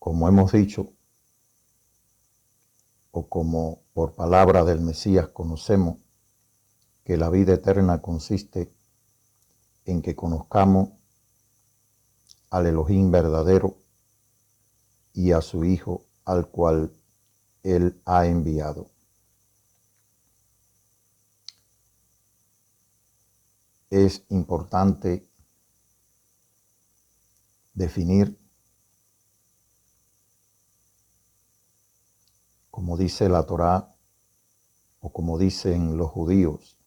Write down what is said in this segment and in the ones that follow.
como hemos dicho, o como por palabra del Mesías conocemos, que la vida eterna consiste en que conozcamos al Elohim verdadero y a su Hijo al cual Él ha enviado. Es importante definir, como dice la Torá, o como dicen los judíos,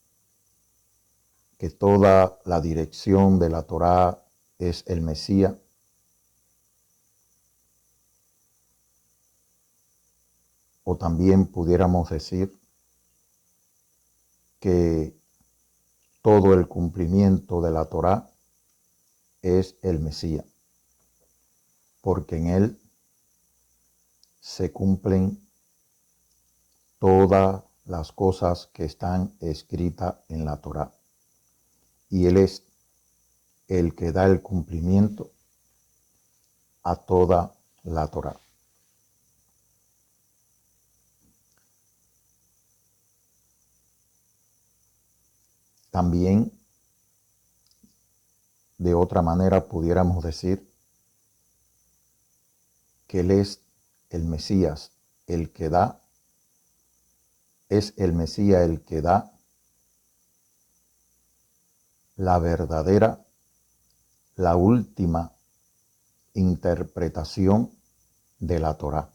que toda la dirección de la Torá es el Mesías, o también pudiéramos decir que todo el cumplimiento de la Torá es el Mesías, porque en él se cumplen todas las cosas que están escritas en la Torá. Y él es el que da el cumplimiento a toda la Torá. También, de otra manera, pudiéramos decir que él es el Mesías, el que da, es el Mesías el que da la verdadera, la última interpretación de la Torá.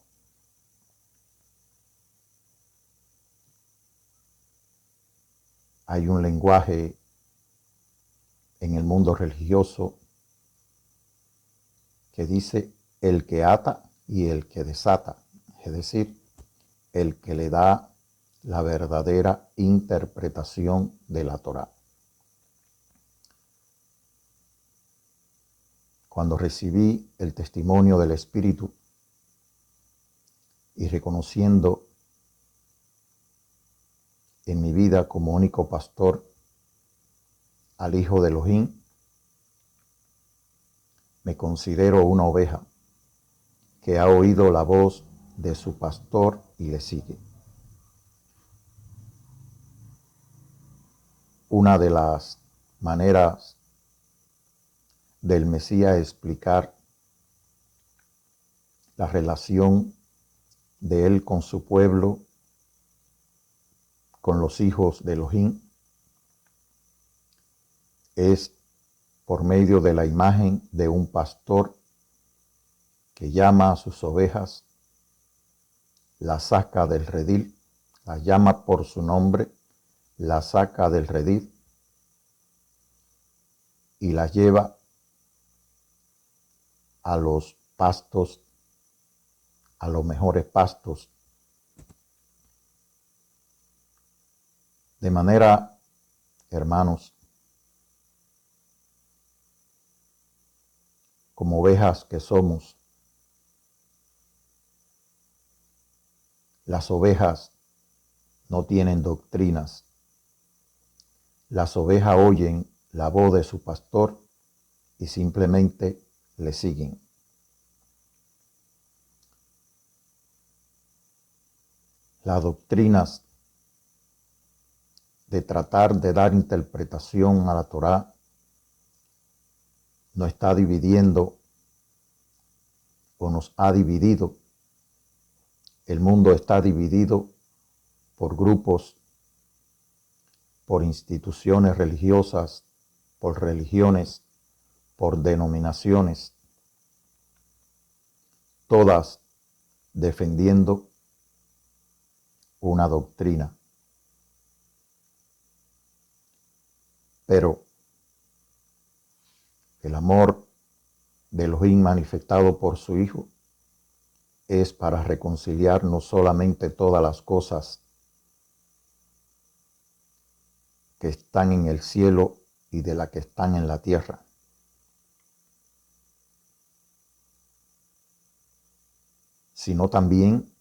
Hay un lenguaje en el mundo religioso que dice el que ata y el que desata, es decir, el que le da la verdadera interpretación de la Torá. Cuando recibí el testimonio del Espíritu y reconociendo en mi vida como único pastor al Hijo de Elohim, me considero una oveja que ha oído la voz de su pastor y le sigue. Una de las maneras del Mesías explicar la relación de él con su pueblo, con los hijos de Elohim, es por medio de la imagen de un pastor que llama a sus ovejas, las saca del redil, las llama por su nombre, las saca del redil y las lleva a los pastos, a los mejores pastos. De manera, hermanos, como ovejas que somos, las ovejas no tienen doctrinas. Las ovejas oyen la voz de su pastor y simplemente le siguen. Las doctrinas de tratar de dar interpretación a la Torá nos está dividiendo o nos ha dividido. El mundo está dividido por grupos, por instituciones religiosas, por religiones, por denominaciones, todas defendiendo una doctrina. Pero el amor de Elohim manifestado por su Hijo es para reconciliar no solamente todas las cosas que están en el cielo y de las que están en la tierra, sino también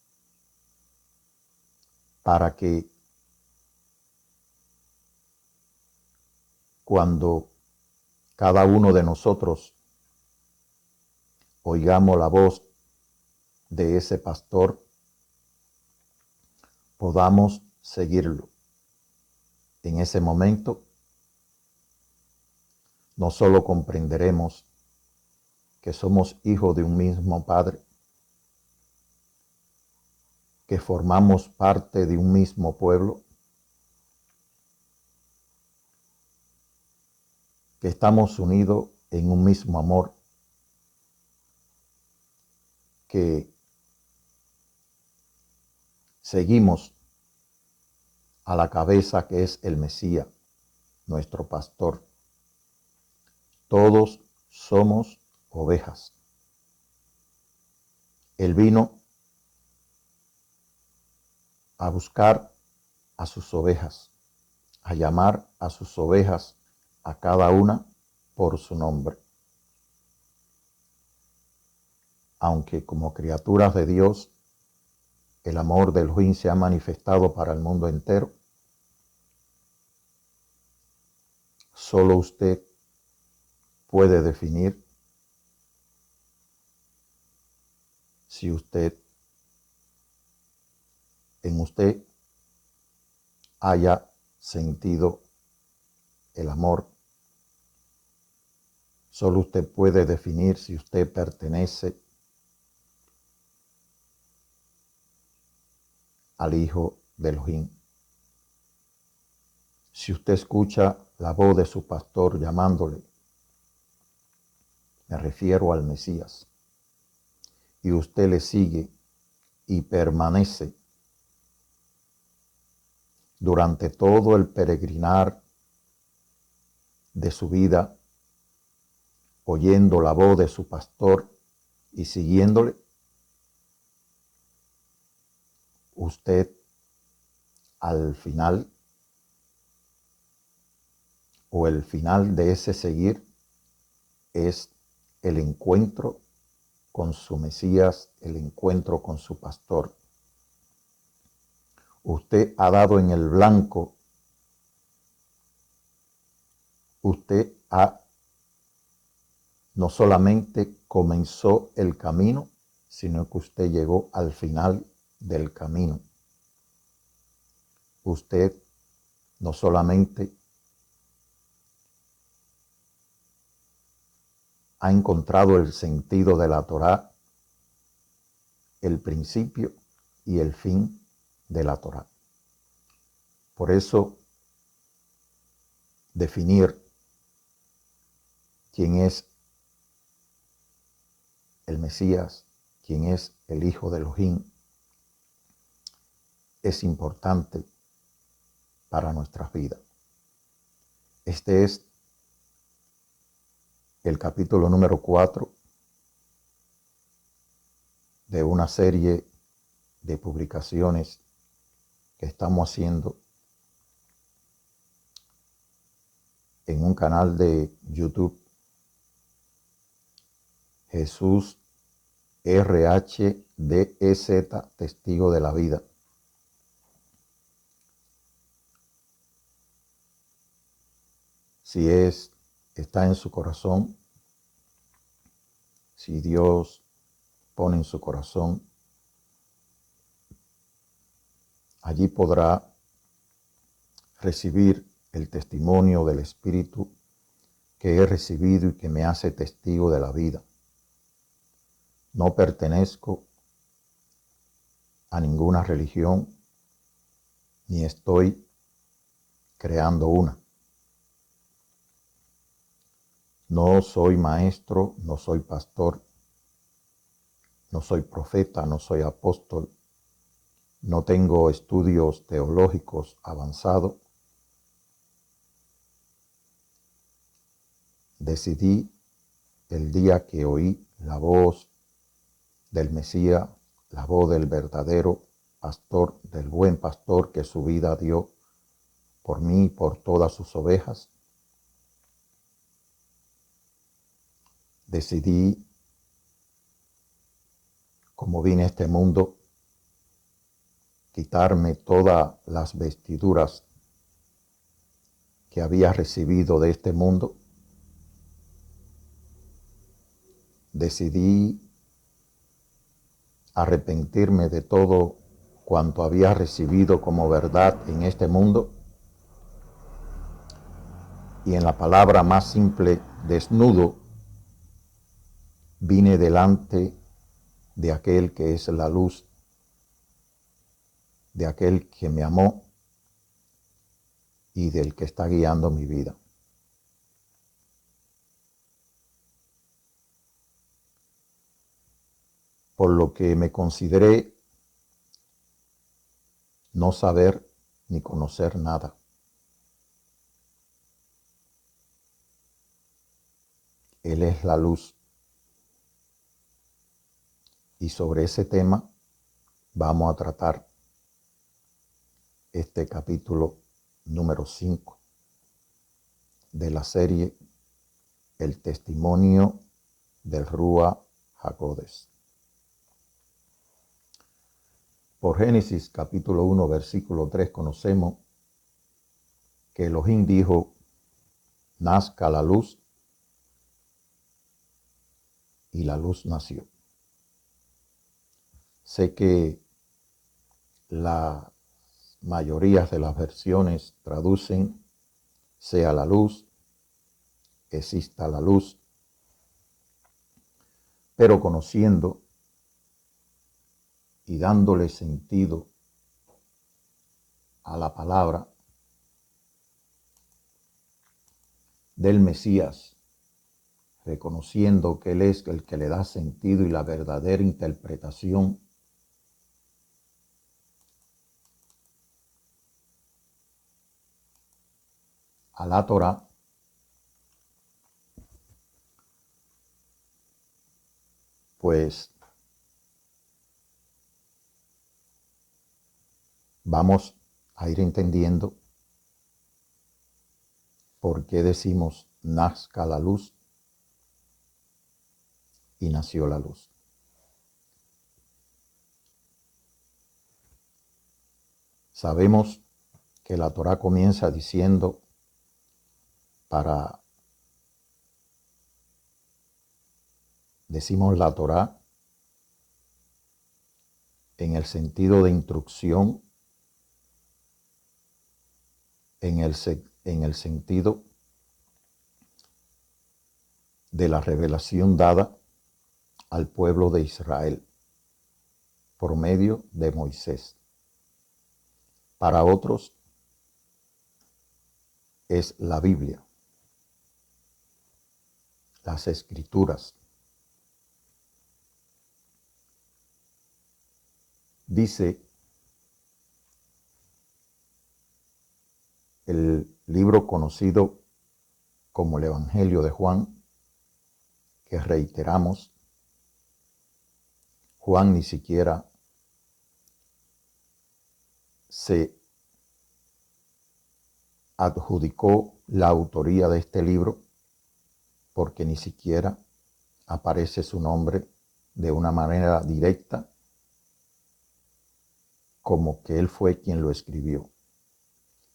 para que cuando cada uno de nosotros oigamos la voz de ese pastor, podamos seguirlo. En ese momento, no solo comprenderemos que somos hijos de un mismo Padre, que formamos parte de un mismo pueblo, que estamos unidos en un mismo amor, que seguimos a la cabeza que es el Mesías, nuestro pastor. Todos somos ovejas. Él vino a buscar a sus ovejas, a llamar a sus ovejas a cada una por su nombre. Aunque como criaturas de Dios, el amor de Elohim se ha manifestado para el mundo entero, solo usted puede definir si en usted haya sentido el amor. Solo usted puede definir si usted pertenece al Hijo de Elohim. Si usted escucha la voz de su pastor llamándole, me refiero al Mesías, y usted le sigue y permanece durante todo el peregrinar de su vida, oyendo la voz de su pastor y siguiéndole, usted al final, o el final de ese seguir, es el encuentro con su Mesías, el encuentro con su pastor. Usted ha dado en el blanco, usted no solamente comenzó el camino, sino que usted llegó al final del camino. Usted no solamente ha encontrado el sentido de la Torá, el principio y el fin de la Torá. Por eso, definir quién es el Mesías, quién es el Hijo de Elohim, es importante para nuestras vidas. Este es el capítulo número 4 de una serie de publicaciones que estamos haciendo en un canal de YouTube, Jesús RHDEZ, Testigo de la Vida. Si está en su corazón, si Dios pone en su corazón, allí podrá recibir el testimonio del Espíritu que he recibido y que me hace testigo de la vida. No pertenezco a ninguna religión, ni estoy creando una. No soy maestro, no soy pastor, no soy profeta, no soy apóstol, no tengo estudios teológicos avanzados. Decidí el día que oí la voz del Mesías, la voz del verdadero pastor, del buen pastor que su vida dio por mí y por todas sus ovejas. Decidí, como vine a este mundo, quitarme todas las vestiduras que había recibido de este mundo. Decidí arrepentirme de todo cuanto había recibido como verdad en este mundo, y en la palabra más simple, desnudo, vine delante de aquel que es la luz, de aquel que me amó y del que está guiando mi vida. Por lo que me consideré no saber ni conocer nada. Él es la luz. Y sobre ese tema vamos a tratar este capítulo número 5 de la serie El testimonio del Ruach HaKodesh. Por Génesis capítulo 1 versículo 3 conocemos que Elohim dijo: nazca la luz, y la luz nació. Sé que la mayoría de las versiones traducen sea la luz, exista la luz, pero conociendo y dándole sentido a la palabra del Mesías, reconociendo que Él es el que le da sentido y la verdadera interpretación a la Torá, pues vamos a ir entendiendo por qué decimos nazca la luz y nació la luz. Sabemos que la Torá comienza diciendo, decimos la Torá en el sentido de instrucción, en el sentido de la revelación dada al pueblo de Israel por medio de Moisés. Para otros es la Biblia, las Escrituras. Dice el libro conocido como el Evangelio de Juan, que reiteramos, Juan ni siquiera se adjudicó la autoría de este libro, porque ni siquiera aparece su nombre de una manera directa, como que él fue quien lo escribió,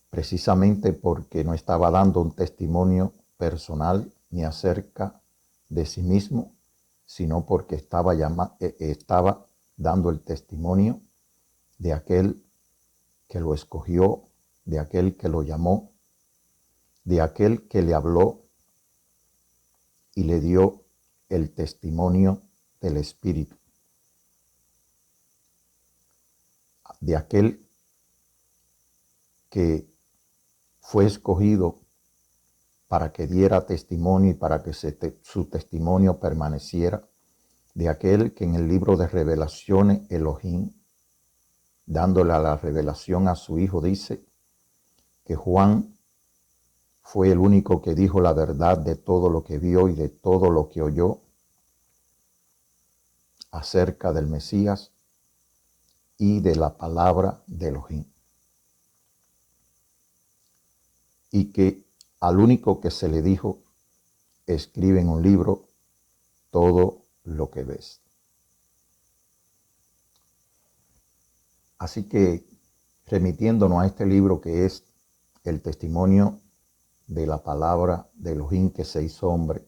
precisamente porque no estaba dando un testimonio personal ni acerca de sí mismo, sino porque estaba dando el testimonio de aquel que lo escogió, de aquel que lo llamó, de aquel que le habló y le dio el testimonio del Espíritu, de aquel que fue escogido para que diera testimonio y para que su testimonio permaneciera, de aquel que en el libro de Revelaciones Elohim, dándole a la revelación a su Hijo, dice que Juan fue el único que dijo la verdad de todo lo que vio y de todo lo que oyó acerca del Mesías y de la palabra de Elohim. Y que al único que se le dijo, escribe en un libro todo lo que ves. Así que, remitiéndonos a este libro que es el testimonio de la palabra de Elohim que se hizo hombre,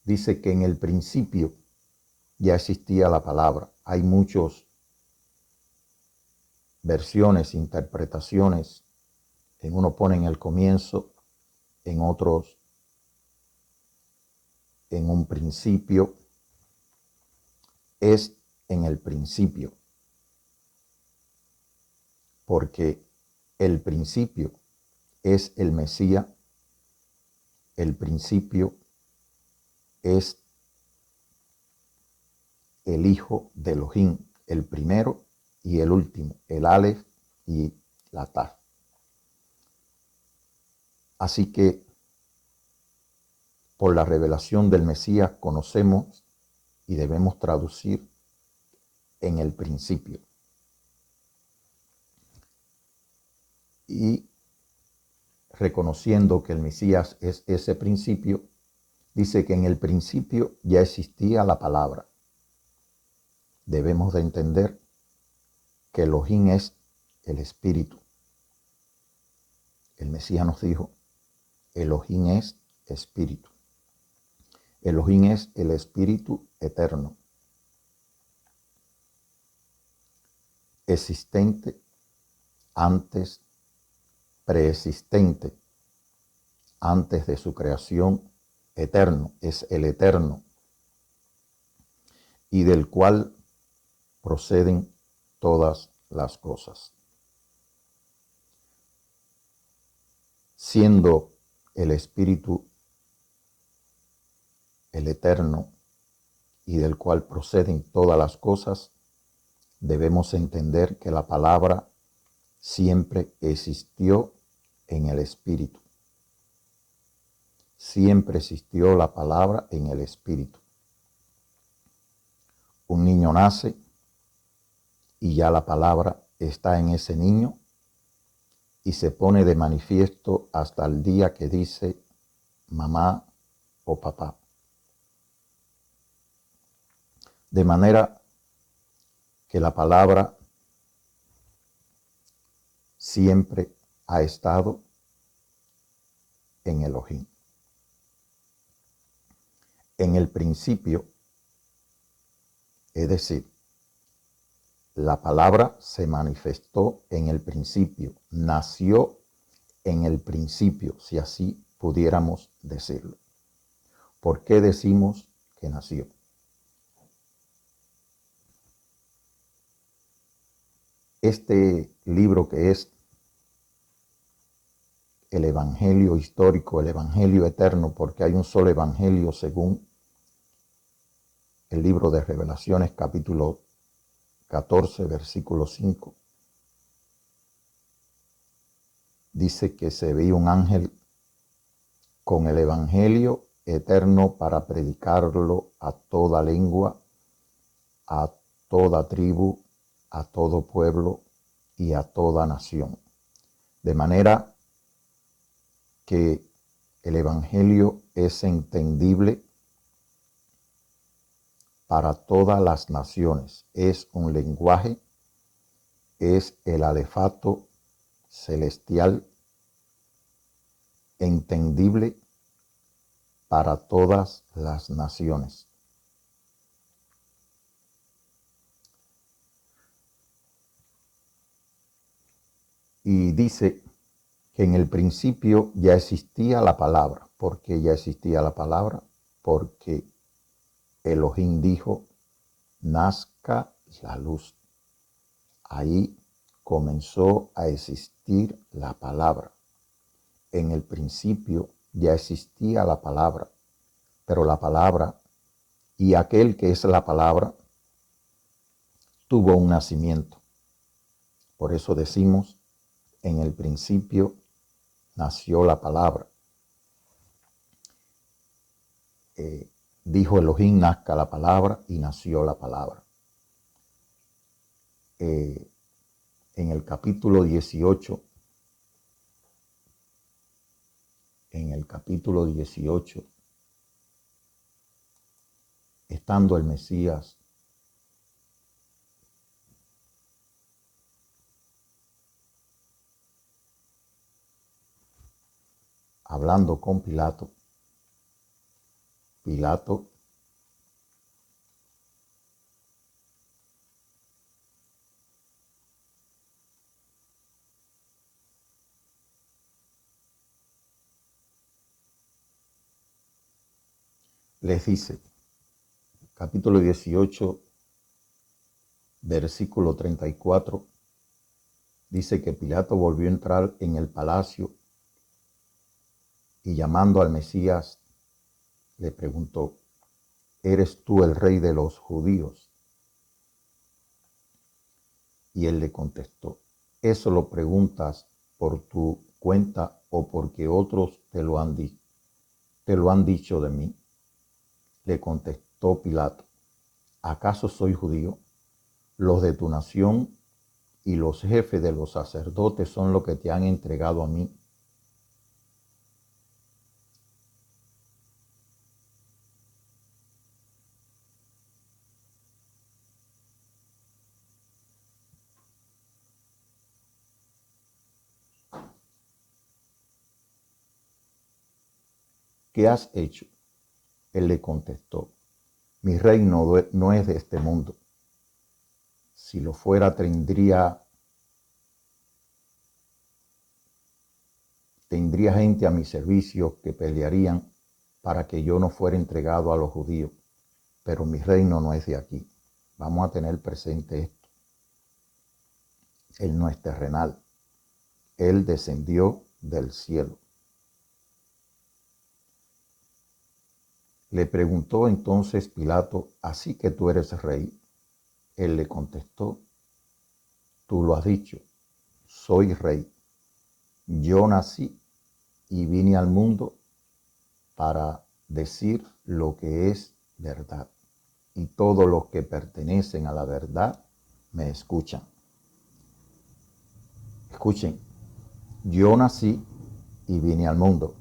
dice que en el principio ya existía la palabra. hay muchas versiones, interpretaciones. En uno ponen el comienzo, en otros en un principio. Es en el principio, porque el principio es el Mesías, el principio es el Hijo de Elohim, el primero y el último, el Aleph y la Taf. Así que por la revelación del Mesías conocemos y debemos traducir en el principio. Y reconociendo que el Mesías es ese principio, dice que en el principio ya existía la palabra. Debemos de entender que Elohim es el Espíritu. El Mesías nos dijo, Elohim es Espíritu. Elohim es el Espíritu eterno, existente antes, preexistente, antes de su creación, eterno, es el eterno, y del cual proceden todas las cosas. Siendo el Espíritu el eterno y del cual proceden todas las cosas, debemos entender que la palabra siempre existió en el Espíritu. Siempre existió la palabra en el Espíritu. Un niño nace y ya la palabra está en ese niño y se pone de manifiesto hasta el día que dice mamá o papá. De manera que la palabra siempre ha estado en Elohim. En el principio, es decir, la palabra se manifestó en el principio, nació en el principio, si así pudiéramos decirlo. ¿Por qué decimos que nació? Este libro que es el Evangelio histórico, el Evangelio eterno, porque hay un solo Evangelio según el libro de Revelaciones, capítulo 14, versículo 5. Dice que se veía un ángel con el Evangelio eterno para predicarlo a toda lengua, a toda tribu, a todo pueblo y a toda nación. De manera que el Evangelio es entendible para todas las naciones. Es un lenguaje, es el alefato celestial entendible para todas las naciones. Y dice que en el principio ya existía la palabra. ¿Por qué ya existía la palabra? Porque Elohim dijo, nazca la luz. Ahí comenzó a existir la palabra. En el principio ya existía la palabra, pero la palabra y aquel que es la palabra tuvo un nacimiento. Por eso decimos, en el principio nació la palabra. Dijo Elohim, nazca la palabra, y nació la palabra. En el capítulo 18, estando el Mesías hablando con Pilato, Pilato les dice, capítulo 18, versículo 34, dice que Pilato volvió a entrar en el palacio y llamando al Mesías, le preguntó, ¿eres tú el rey de los judíos? Y él le contestó, ¿eso lo preguntas por tu cuenta o porque otros te lo han dicho de mí? Le contestó Pilato, ¿acaso soy judío? Los de tu nación y los jefes de los sacerdotes son los que te han entregado a mí. ¿Qué has hecho? Él le contestó, mi reino no es de este mundo. Si lo fuera, tendría gente a mi servicio que pelearían para que yo no fuera entregado a los judíos, pero mi reino no es de aquí. Vamos a tener presente esto. Él no es terrenal. Él descendió del cielo. Le preguntó entonces Pilato, ¿así que tú eres rey? Él le contestó, tú lo has dicho, soy rey. Yo nací y vine al mundo para decir lo que es verdad. Y todos los que pertenecen a la verdad me escuchan. Escuchen, yo nací y vine al mundo.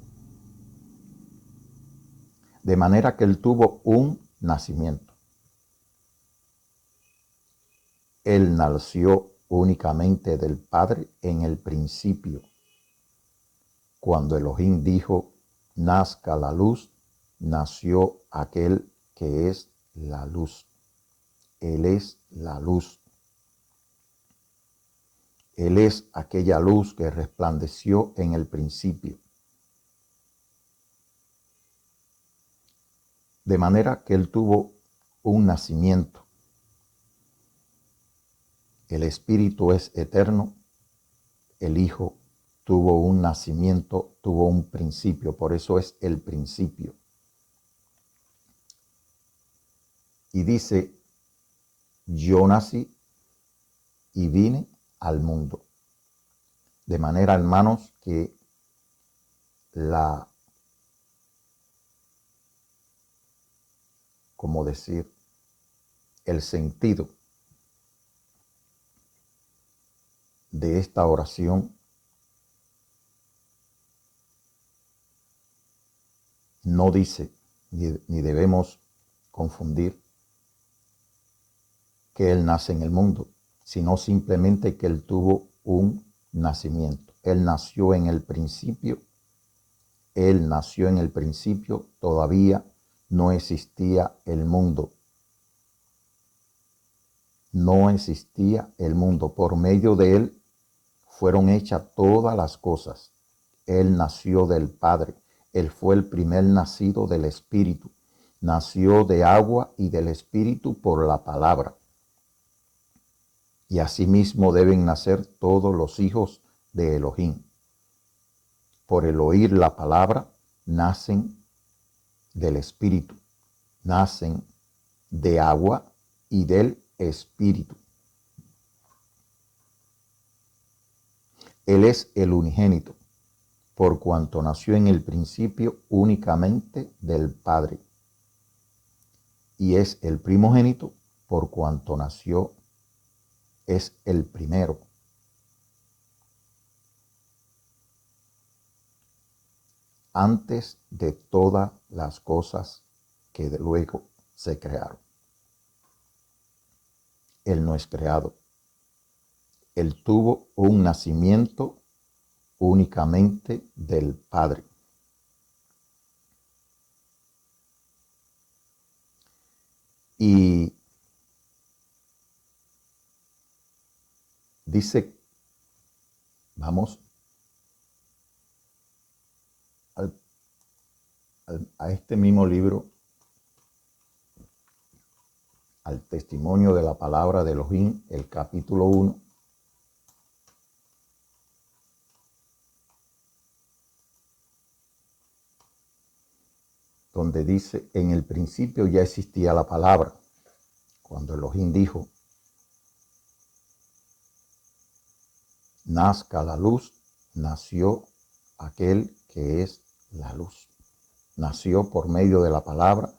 De manera que él tuvo un nacimiento. Él nació únicamente del Padre en el principio. Cuando Elohim dijo, nazca la luz, nació aquel que es la luz. Él es la luz. Él es aquella luz que resplandeció en el principio. De manera que él tuvo un nacimiento. El Espíritu es eterno. El Hijo tuvo un nacimiento, tuvo un principio. Por eso es el principio. Y dice, yo nací y vine al mundo. De manera, hermanos, que como decir, el sentido de esta oración no dice, ni debemos confundir que Él nace en el mundo, sino simplemente que Él tuvo un nacimiento. Él nació en el principio. Él nació en el principio, todavía no existía el mundo. No existía el mundo. Por medio de Él fueron hechas todas las cosas. Él nació del Padre. Él fue el primer nacido del Espíritu. Nació de agua y del Espíritu por la palabra. Y asimismo deben nacer todos los hijos de Elohim. Por el oír la palabra, nacen del Espíritu. Nacen de agua y del Espíritu. Él es el unigénito, por cuanto nació en el principio únicamente del Padre. Y es el primogénito, por cuanto nació, es el primero. Antes de todas las cosas que luego se crearon. Él no es creado. Él tuvo un nacimiento únicamente del Padre. Y dice, vamos a este mismo libro al testimonio de la palabra de Elohim, el capítulo 1, donde dice, en el principio ya existía la palabra. Cuando Elohim dijo, nazca la luz, nació aquel que es la luz. Nació por medio de la palabra,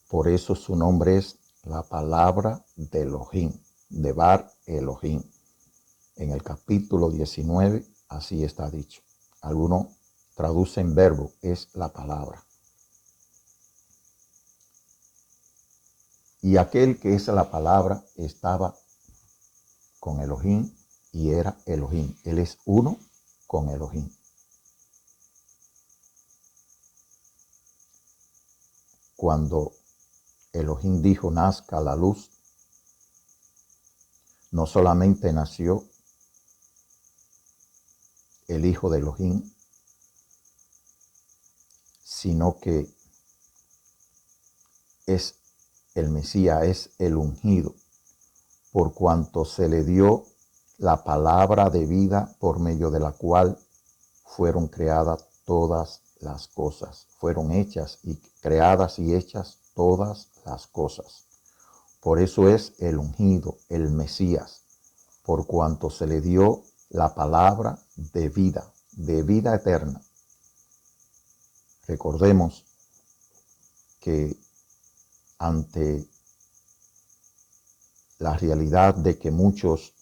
por eso su nombre es la palabra de Elohim, de Bar Elohim. En el capítulo 19, así está dicho. Algunos traducen verbo, es la palabra. Y aquel que es la palabra estaba con Elohim y era Elohim. Él es uno con Elohim. Cuando Elohim dijo, nazca la luz, no solamente nació el Hijo de Elohim, sino que es el Mesías, es el ungido, por cuanto se le dio la palabra de vida por medio de la cual fueron creadas todas las cosas. Fueron hechas y creadas y hechas todas las cosas. Por eso es el ungido, el Mesías, por cuanto se le dio la palabra de vida eterna. Recordemos que ante la realidad de que muchos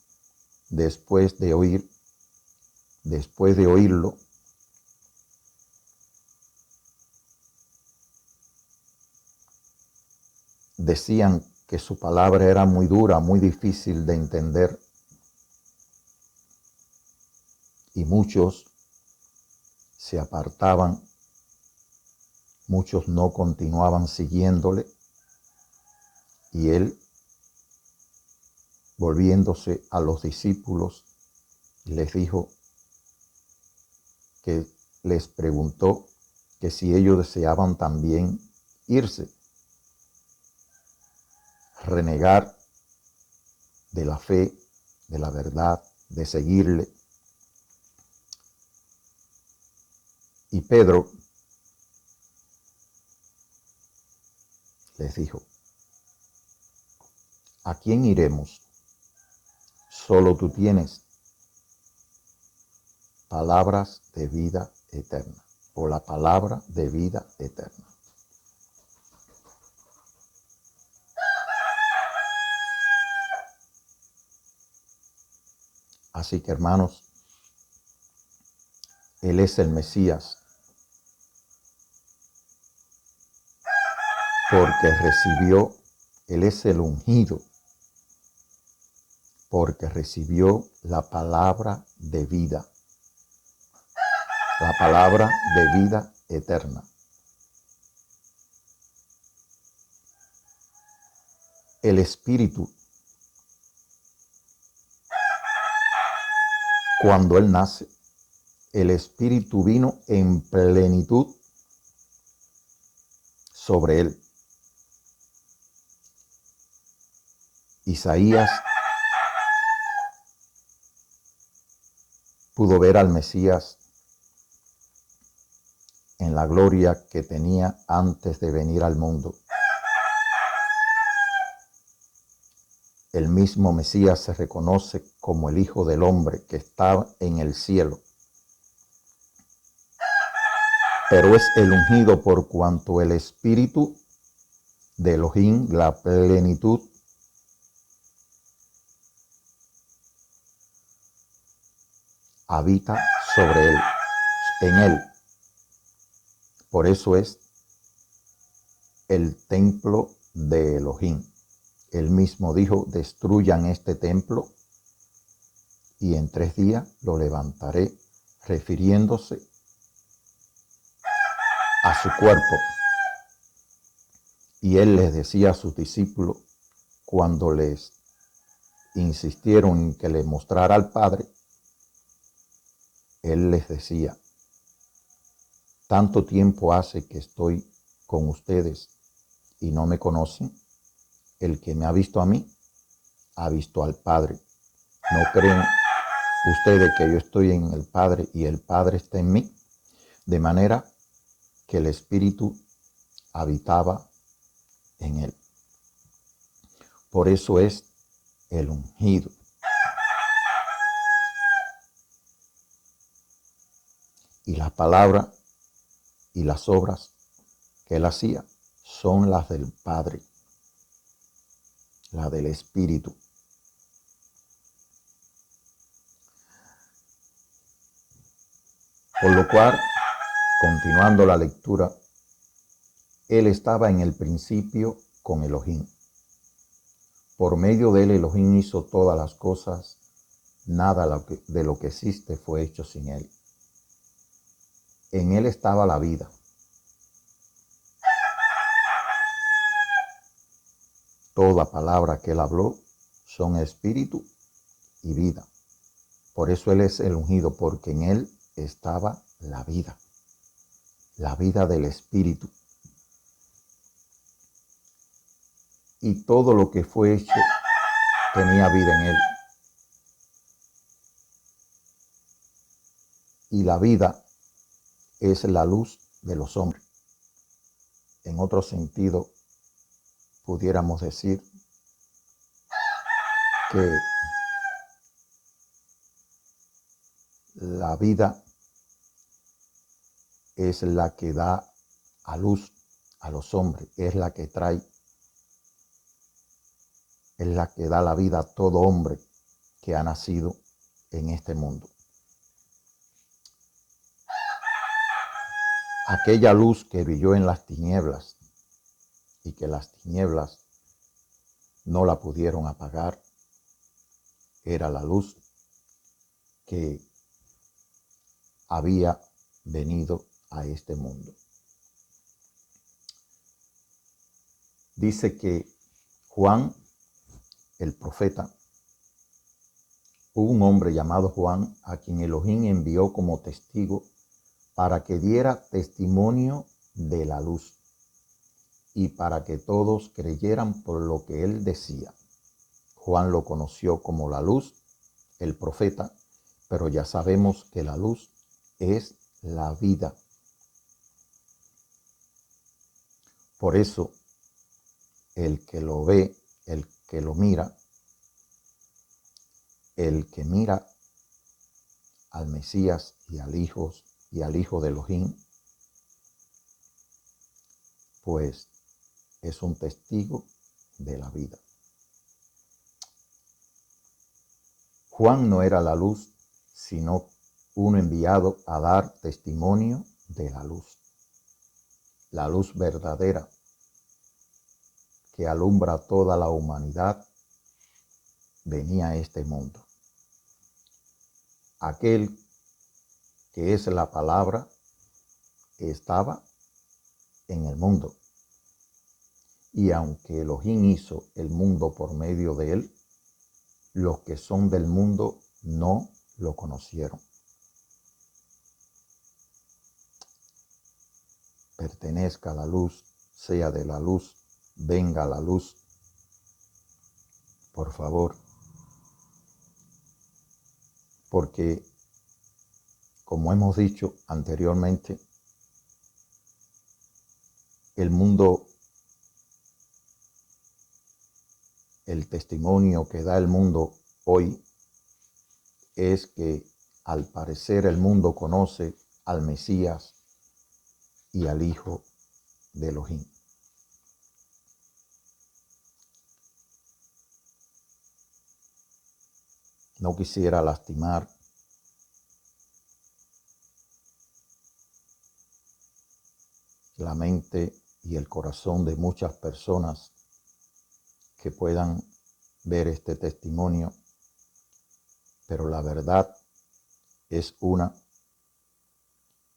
después de oírlo, decían que su palabra era muy dura, muy difícil de entender, y muchos se apartaban, muchos no continuaban siguiéndole, y él, volviéndose a los discípulos, les dijo que les preguntó que si ellos deseaban también irse, renegar de la fe, de la verdad, de seguirle. Y Pedro les dijo, ¿a quién iremos? Solo tú tienes palabras de vida eterna, o la palabra de vida eterna. Así que, hermanos, Él es el Mesías, porque recibió, Él es el ungido, porque recibió la palabra de vida, la palabra de vida eterna. El Espíritu, cuando Él nace, el Espíritu vino en plenitud sobre Él. Isaías pudo ver al Mesías en la gloria que tenía antes de venir al mundo. El mismo Mesías se reconoce como el Hijo del Hombre que está en el cielo. Pero es el ungido por cuanto el Espíritu de Elohim, la plenitud, habita sobre él, en él. Por eso es el templo de Elohim. Él mismo dijo, destruyan este templo y en 3 días lo levantaré, refiriéndose a su cuerpo. Y él les decía a sus discípulos, cuando les insistieron en que le mostrara al Padre, él les decía, tanto tiempo hace que estoy con ustedes y no me conocen. el que me ha visto a mí, ha visto al Padre. ¿No creen ustedes que yo estoy en el Padre y el Padre está en mí? De manera que el Espíritu habitaba en él. Por eso es el ungido. Y las palabras y las obras que él hacía son las del Padre, las del Espíritu. Por lo cual, continuando la lectura, él estaba en el principio con Elohim. Por medio de él Elohim hizo todas las cosas, nada de lo que existe fue hecho sin él. En él estaba la vida. Toda palabra que él habló son espíritu y vida. Por eso él es el ungido, porque en él estaba la vida del espíritu. Y todo lo que fue hecho tenía vida en él. Y la vida es la luz de los hombres. En otro sentido, pudiéramos decir que la vida es la que da a luz a los hombres, es la que trae, es la que da la vida a todo hombre que ha nacido en este mundo. Aquella luz que brilló en las tinieblas y que las tinieblas no la pudieron apagar, era la luz que había venido a este mundo. Dice que Juan, el profeta, hubo un hombre llamado Juan a quien Elohim envió como testigo para que diera testimonio de la luz y para que todos creyeran por lo que él decía. Juan lo conoció como la luz, el profeta, pero ya sabemos que la luz es la vida. Por eso, el que lo ve, el que lo mira, el que mira al Mesías y al Hijo de Elohim, pues es un testigo de la vida. Juan no era la luz, sino uno enviado a dar testimonio de la luz verdadera que alumbra a toda la humanidad, venía a este mundo. Aquel que es la palabra estaba en el mundo. Y aunque Elohim hizo el mundo por medio de él, los que son del mundo no lo conocieron. Pertenezca a la luz, sea de la luz, venga la luz. Por favor. Porque, como hemos dicho anteriormente, el mundo, el testimonio que da el mundo hoy es que al parecer el mundo conoce al Mesías y al Hijo de Elohim. No quisiera lastimar la mente y el corazón de muchas personas que puedan ver este testimonio, pero la verdad es una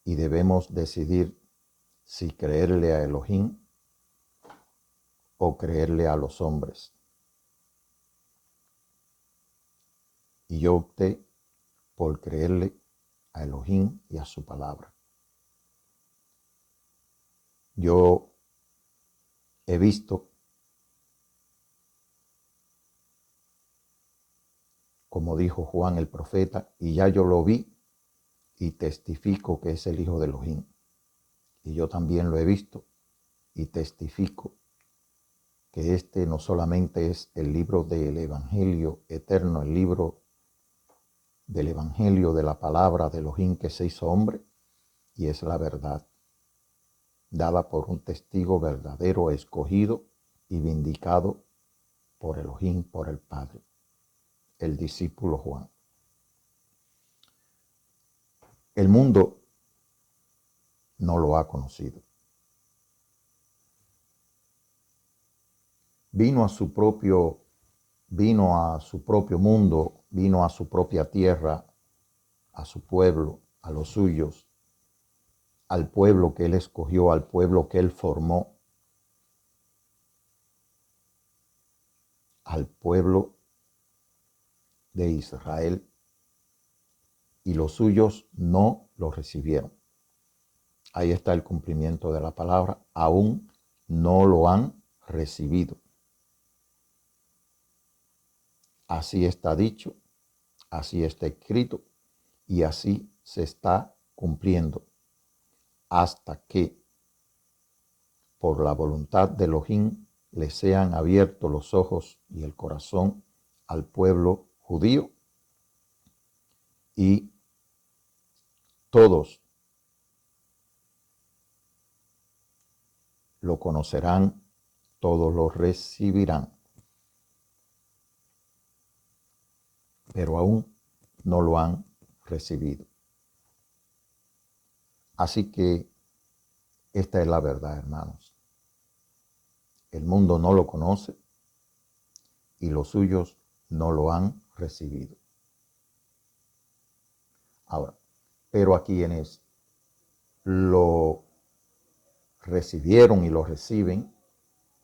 y debemos decidir si creerle a Elohim o creerle a los hombres. Y yo opté por creerle a Elohim y a su palabra. Yo he visto como dijo Juan el profeta, y ya yo lo vi y testifico que es el Hijo de Elohim. Y yo también lo he visto y testifico que este no solamente es el libro del Evangelio eterno, el libro del Evangelio de la palabra de Elohim que se hizo hombre, y es la verdad, dada por un testigo verdadero, escogido y vindicado por Elohim, por el Padre, el discípulo Juan. El mundo no lo ha conocido. Vino a su propio mundo, vino a su propia tierra, a su pueblo, a los suyos, al pueblo que él escogió, al pueblo que él formó, al pueblo de Israel, y los suyos no lo recibieron. Ahí está el cumplimiento de la palabra, aún no lo han recibido. Así está dicho, así está escrito y así se está cumpliendo hasta que por la voluntad de Elohim le sean abiertos los ojos y el corazón al pueblo judío y todos lo conocerán, todos lo recibirán, pero aún no lo han recibido. Así que esta es la verdad, hermanos. El mundo no lo conoce y los suyos no lo han recibido. Ahora, pero a quienes lo recibieron y lo reciben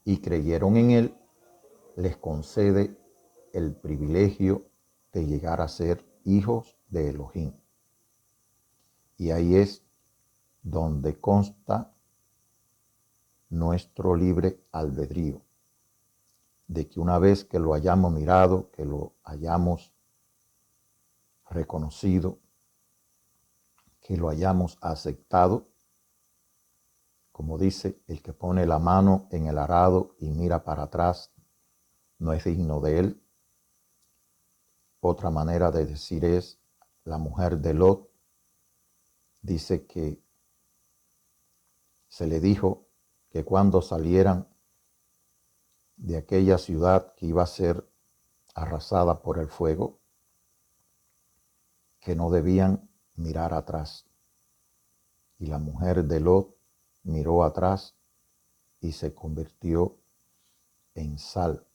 y creyeron en él, les concede el privilegio de llegar a ser hijos de Elohim. Y ahí es donde consta nuestro libre albedrío, de que una vez que lo hayamos mirado, que lo hayamos reconocido, que lo hayamos aceptado, como dice, el que pone la mano en el arado y mira para atrás no es digno de él. Otra manera de decir es, la mujer de Lot dice que se le dijo que cuando salieran de aquella ciudad que iba a ser arrasada por el fuego, que no debían mirar atrás. Y la mujer de Lot miró atrás y se convirtió en sal,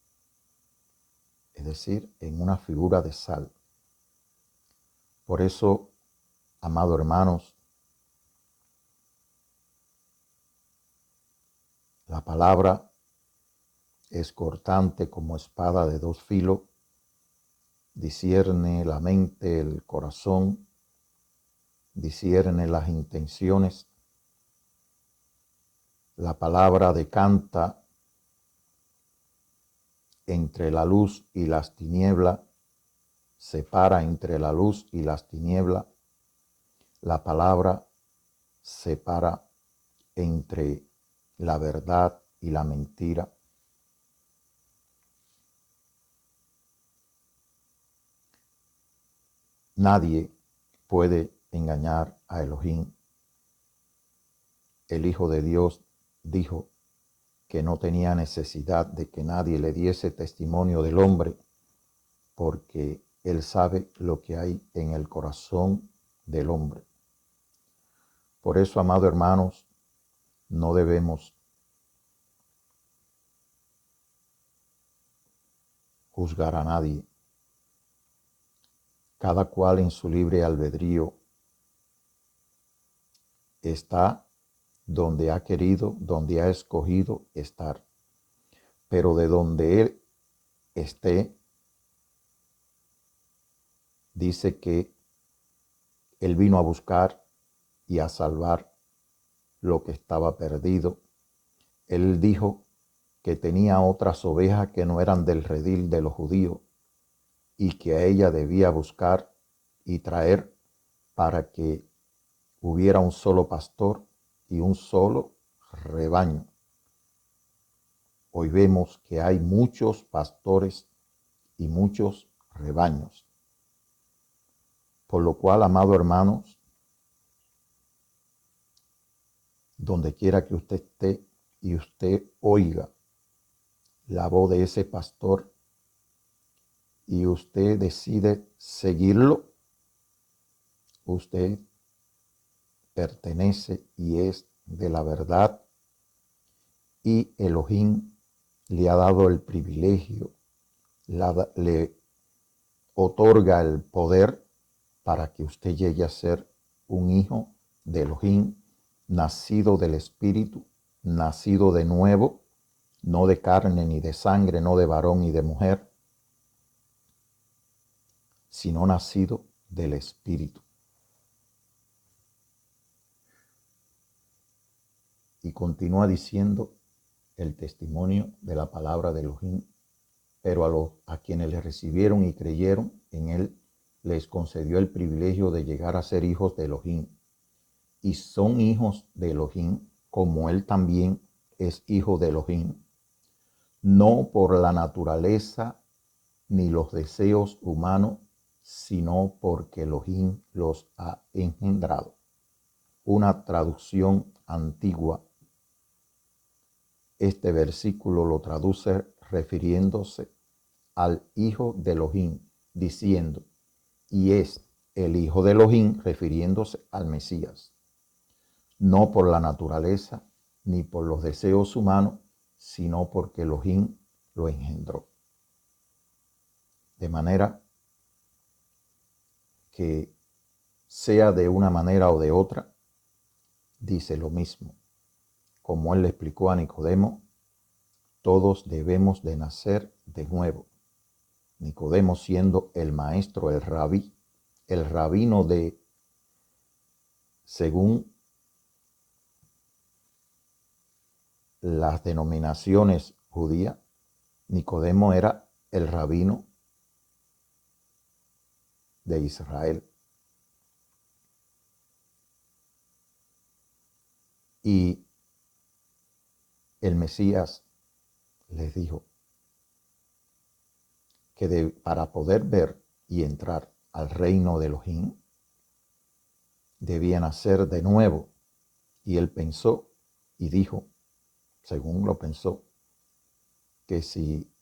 es decir, en una figura de sal. Por eso, amados hermanos, la palabra es cortante como espada de dos filos, discierne la mente, el corazón, discierne las intenciones. La palabra decanta entre la luz y las tinieblas, separa entre la luz y las tinieblas. La palabra separa entre la verdad y la mentira. Nadie puede engañar a Elohim. El Hijo de Dios dijo que no tenía necesidad de que nadie le diese testimonio del hombre, porque él sabe lo que hay en el corazón del hombre. Por eso, amados hermanos, no debemos juzgar a nadie. Cada cual en su libre albedrío está donde ha querido, donde ha escogido estar. Pero de donde él esté, dice que él vino a buscar y a salvar lo que estaba perdido. Él dijo que tenía otras ovejas que no eran del redil de los judíos y que a ella debía buscar y traer para que hubiera un solo pastor y un solo rebaño. Hoy vemos que hay muchos pastores y muchos rebaños. Por lo cual, amados hermanos, donde quiera que usted esté y usted oiga la voz de ese pastor y usted decide seguirlo, usted pertenece y es de la verdad, y Elohim le ha dado el privilegio, le otorga el poder para que usted llegue a ser un hijo de Elohim, nacido del Espíritu, nacido de nuevo, no de carne ni de sangre, no de varón ni de mujer, sino nacido del Espíritu. Y continúa diciendo el testimonio de la palabra de Elohim, pero a quienes le recibieron y creyeron en él, les concedió el privilegio de llegar a ser hijos de Elohim. Y son hijos de Elohim, como él también es hijo de Elohim, no por la naturaleza ni los deseos humanos, sino porque Elohim los ha engendrado. Una traducción antigua, este versículo lo traduce refiriéndose al hijo de Elohim, diciendo, y es el hijo de Elohim, refiriéndose al Mesías, no por la naturaleza ni por los deseos humanos, sino porque Elohim lo engendró. De manera que sea de una manera o de otra, dice lo mismo. Como él le explicó a Nicodemo, todos debemos de nacer de nuevo. Nicodemo siendo el maestro, el rabí, el rabino de, según las denominaciones judías, Nicodemo era el rabino de Israel. Y el Mesías les dijo que para poder ver y entrar al reino de Elohim, debía nacer de nuevo. Y él pensó y dijo, según lo pensó, que si,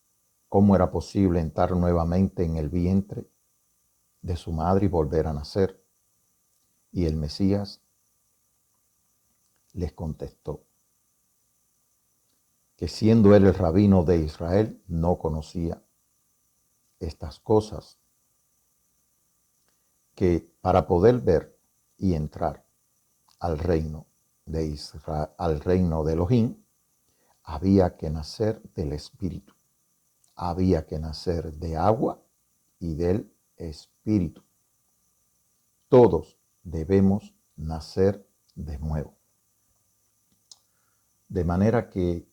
cómo era posible entrar nuevamente en el vientre de su madre y volver a nacer. Y el Mesías les contestó que siendo él el rabino de Israel, no conocía estas cosas, que para poder ver y entrar al reino de Israel, al reino de Elohim, había que nacer del Espíritu, había que nacer de agua y del Espíritu. Todos debemos nacer de nuevo. De manera que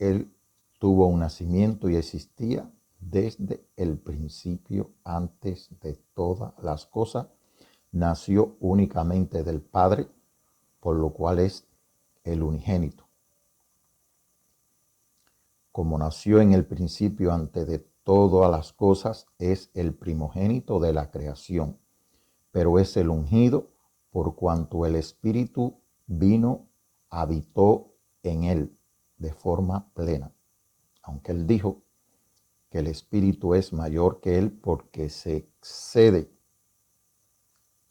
él tuvo un nacimiento y existía desde el principio, antes de todas las cosas. Nació únicamente del Padre, por lo cual es el unigénito. Como nació en el principio antes de todas las cosas, es el primogénito de la creación, pero es el ungido por cuanto el Espíritu vino, habitó en él de forma plena. Aunque él dijo que el Espíritu es mayor que él porque se excede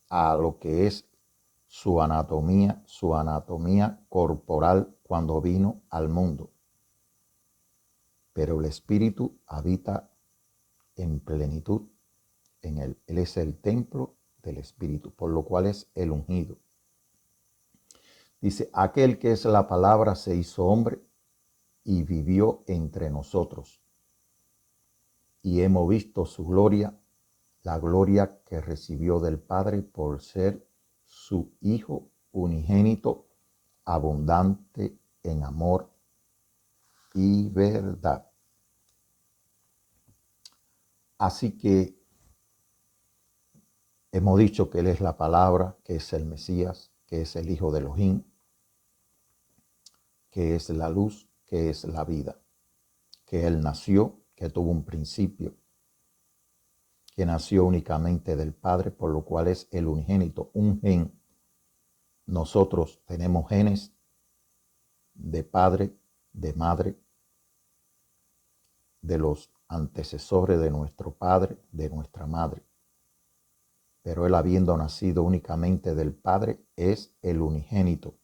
a lo que es su anatomía corporal cuando vino al mundo. Pero el Espíritu habita en plenitud en él. Él es el templo del Espíritu, por lo cual es el ungido. Dice, aquel que es la palabra se hizo hombre y vivió entre nosotros. y hemos visto su gloria, la gloria que recibió del Padre por ser su Hijo unigénito, abundante en amor y verdad. Así que hemos dicho que Él es la palabra, que es el Mesías, que es el Hijo de Elohim, que es la luz, que es la vida, que Él nació, que tuvo un principio, que nació únicamente del Padre, por lo cual es el unigénito, un gen. Nosotros tenemos genes de padre, de madre, de los antecesores de nuestro padre, de nuestra madre. Pero Él, habiendo nacido únicamente del Padre, es el unigénito.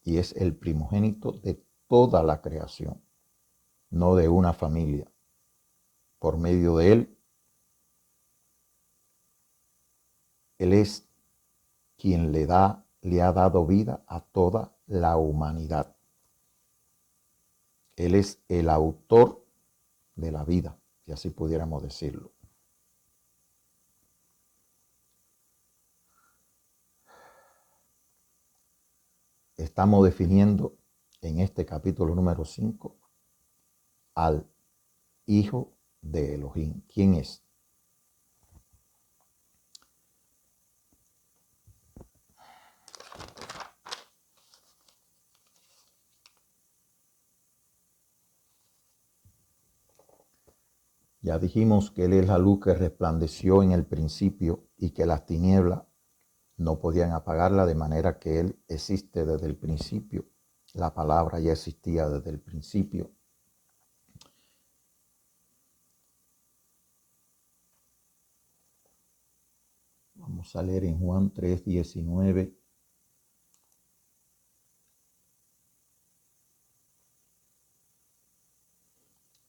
Y es el primogénito de toda la creación, no de una familia. Por medio de Él, Él es quien le ha dado vida a toda la humanidad. Él es el autor de la vida, si así pudiéramos decirlo. Estamos definiendo en este capítulo número 5 al Hijo de Elohim. ¿Quién es? Ya dijimos que Él es la luz que resplandeció en el principio y que las tinieblas no podían apagarla, de manera que Él existe desde el principio. La palabra ya existía desde el principio. Vamos a leer en Juan 3:19.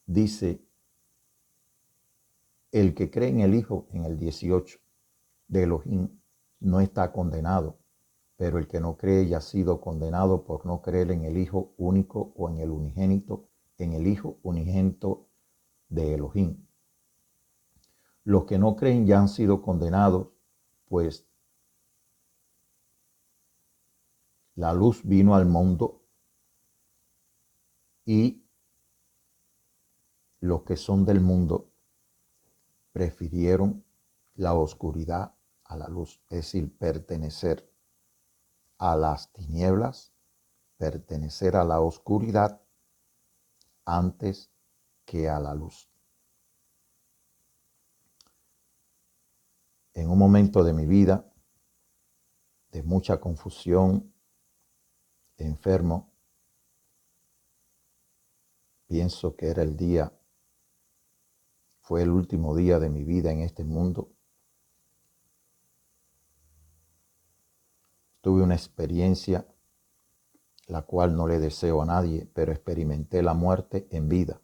Dice, el que cree en el Hijo, en el 18, de Elohim, no está condenado, pero el que no cree ya ha sido condenado por no creer en el Hijo único o en el unigénito, en el Hijo unigénito de Elohim. Los que no creen ya han sido condenados, pues la luz vino al mundo y los que son del mundo prefirieron la oscuridad a la luz, es decir, pertenecer a las tinieblas, pertenecer a la oscuridad antes que a la luz. En un momento de mi vida de mucha confusión, enfermo, pienso que era el día, fue el último día de mi vida en este mundo. Tuve una experiencia la cual no le deseo a nadie, pero experimenté la muerte en vida.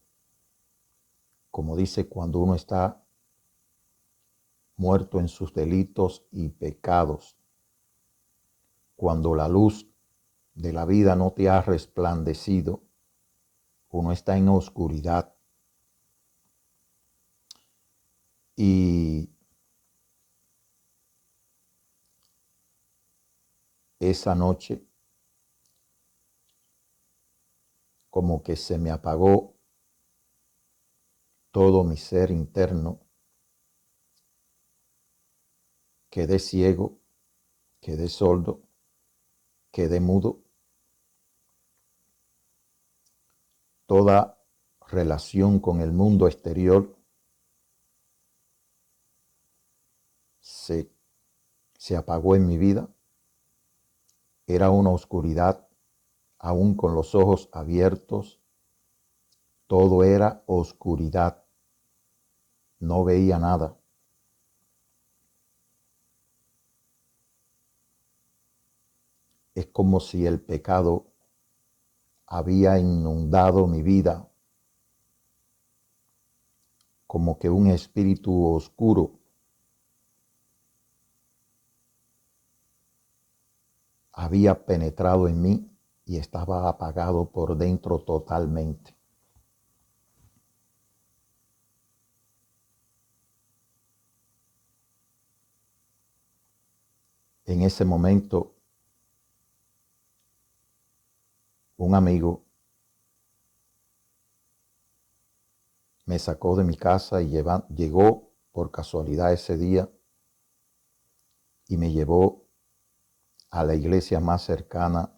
Como dice, cuando uno está muerto en sus delitos y pecados, cuando la luz de la vida no te ha resplandecido, uno está en oscuridad. Y esa noche como que se me apagó todo mi ser interno. Quedé ciego, quedé sordo, quedé mudo. Toda relación con el mundo exterior se apagó en mi vida. Era una oscuridad, aún con los ojos abiertos. Todo era oscuridad. No veía nada. Es como si el pecado había inundado mi vida, como que un espíritu oscuro había penetrado en mí y estaba apagado por dentro totalmente. En ese momento, un amigo me sacó de mi casa y llegó por casualidad ese día y me llevó a la iglesia más cercana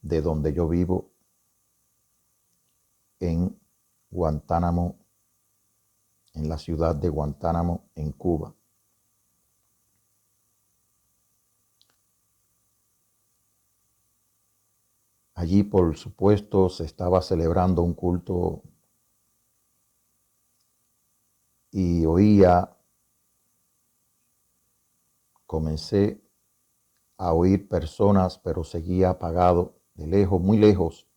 de donde yo vivo, en Guantánamo, en la ciudad de Guantánamo, en Cuba. Allí, por supuesto, se estaba celebrando un culto y comencé a oír personas, pero seguía apagado, de lejos, muy lejos,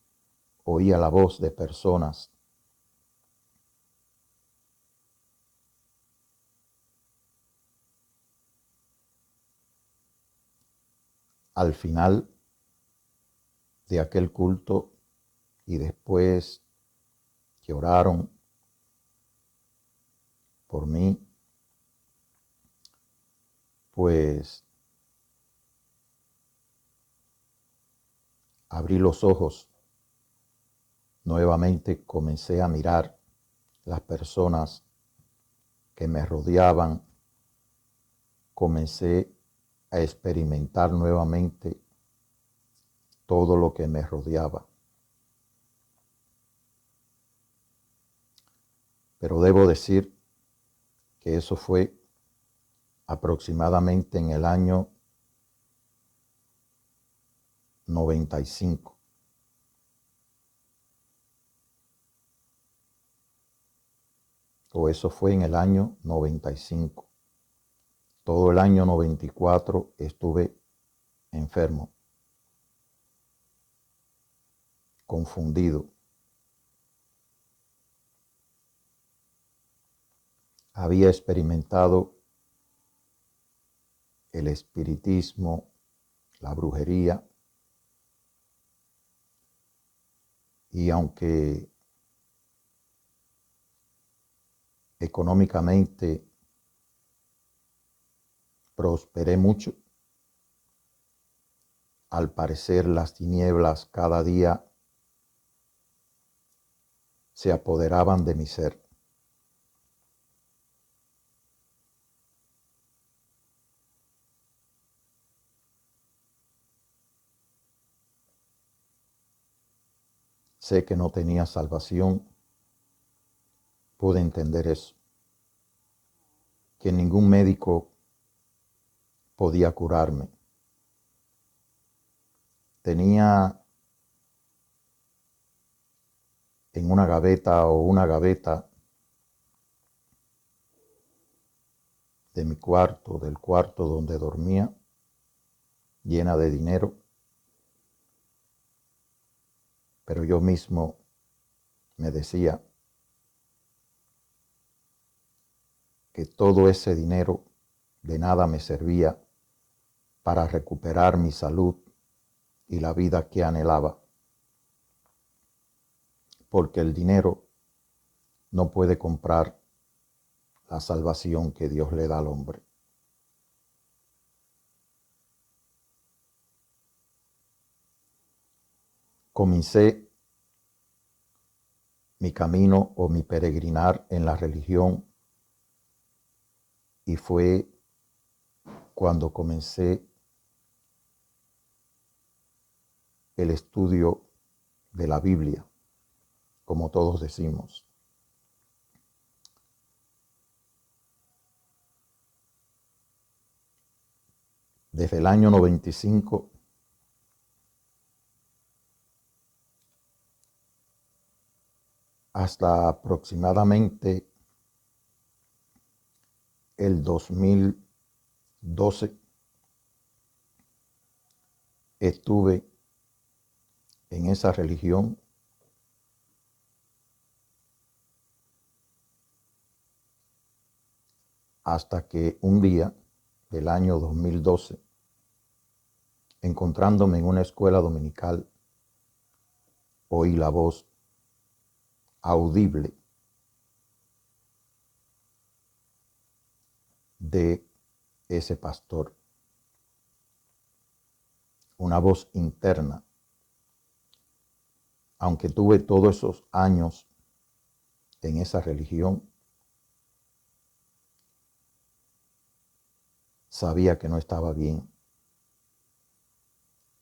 oía la voz de personas. Al final de aquel culto y después que oraron por mí, pues abrí los ojos. Nuevamente comencé a mirar las personas que me rodeaban. Comencé a experimentar nuevamente todo lo que me rodeaba. Pero debo decir que eso fue aproximadamente en el año 95. O eso fue en el año 95. Todo el año 94 estuve enfermo, confundido. Había experimentado el espiritismo, la brujería, y aunque económicamente prosperé mucho, al parecer las tinieblas cada día se apoderaban de mi ser. Sé que no tenía salvación, pude entender eso, que ningún médico podía curarme. Tenía en una gaveta de mi cuarto, del cuarto donde dormía, llena de dinero, pero yo mismo me decía que todo ese dinero de nada me servía para recuperar mi salud y la vida que anhelaba, porque el dinero no puede comprar la salvación que Dios le da al hombre. Comencé mi camino o mi peregrinar en la religión y fue cuando comencé el estudio de la Biblia, como todos decimos. Desde el año 95 hasta aproximadamente el 2012 estuve en esa religión hasta que un día del año 2012, encontrándome en una escuela dominical, oí la voz audible de ese pastor una voz interna. Aunque tuve todos esos años en esa religión, sabía que no estaba bien.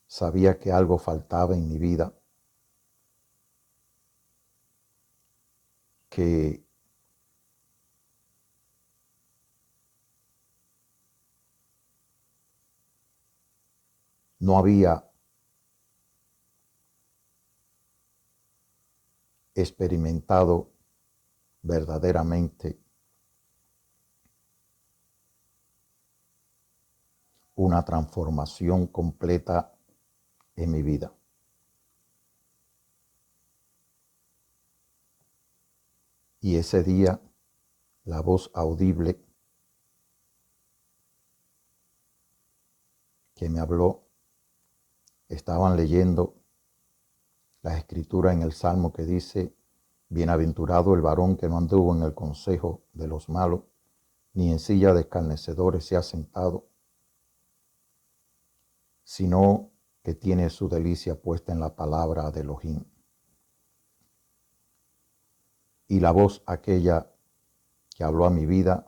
Sabía que algo faltaba en mi vida, que no había experimentado verdaderamente una transformación completa en mi vida. Y ese día, la voz audible que me habló, estaban leyendo la escritura en el Salmo que dice: bienaventurado el varón que no anduvo en el consejo de los malos, ni en silla de escarnecedores se ha sentado, sino que tiene su delicia puesta en la palabra de Elohim. Y la voz aquella que habló a mi vida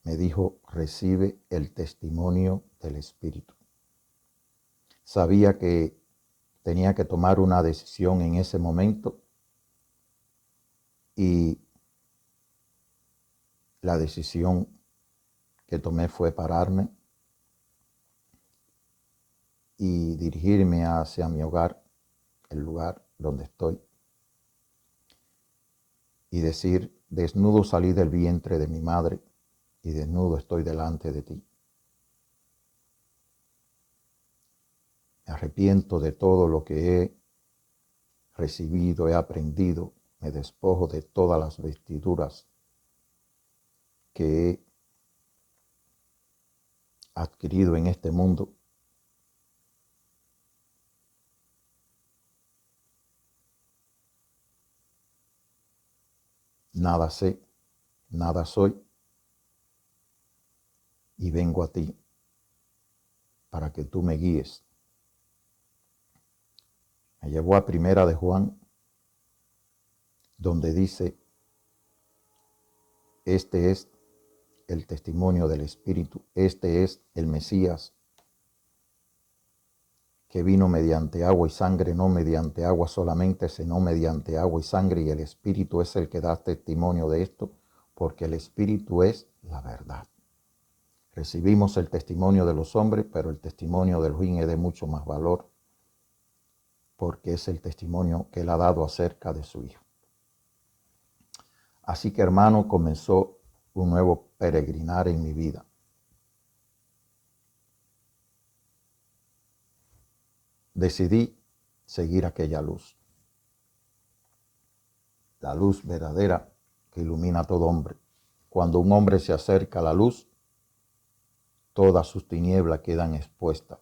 me dijo: recibe el testimonio del Espíritu. Sabía que tenía que tomar una decisión en ese momento, y la decisión que tomé fue pararme y dirigirme hacia mi hogar, el lugar donde estoy, y decir: desnudo salí del vientre de mi madre y desnudo estoy delante de ti. Me arrepiento de todo lo que he recibido, he aprendido, me despojo de todas las vestiduras que he adquirido en este mundo. Nada sé, nada soy, y vengo a ti para que tú me guíes. Me llevó a Primera de Juan, donde dice: este es el testimonio del Espíritu, este es el Mesías, que vino mediante agua y sangre, no mediante agua solamente, sino mediante agua y sangre, y el Espíritu es el que da testimonio de esto, porque el Espíritu es la verdad. Recibimos el testimonio de los hombres, pero el testimonio del Elohim es de mucho más valor, porque es el testimonio que él ha dado acerca de su Hijo. Así que, hermano, comenzó un nuevo peregrinar en mi vida. Decidí seguir aquella luz, la luz verdadera que ilumina a todo hombre. Cuando un hombre se acerca a la luz, todas sus tinieblas quedan expuestas.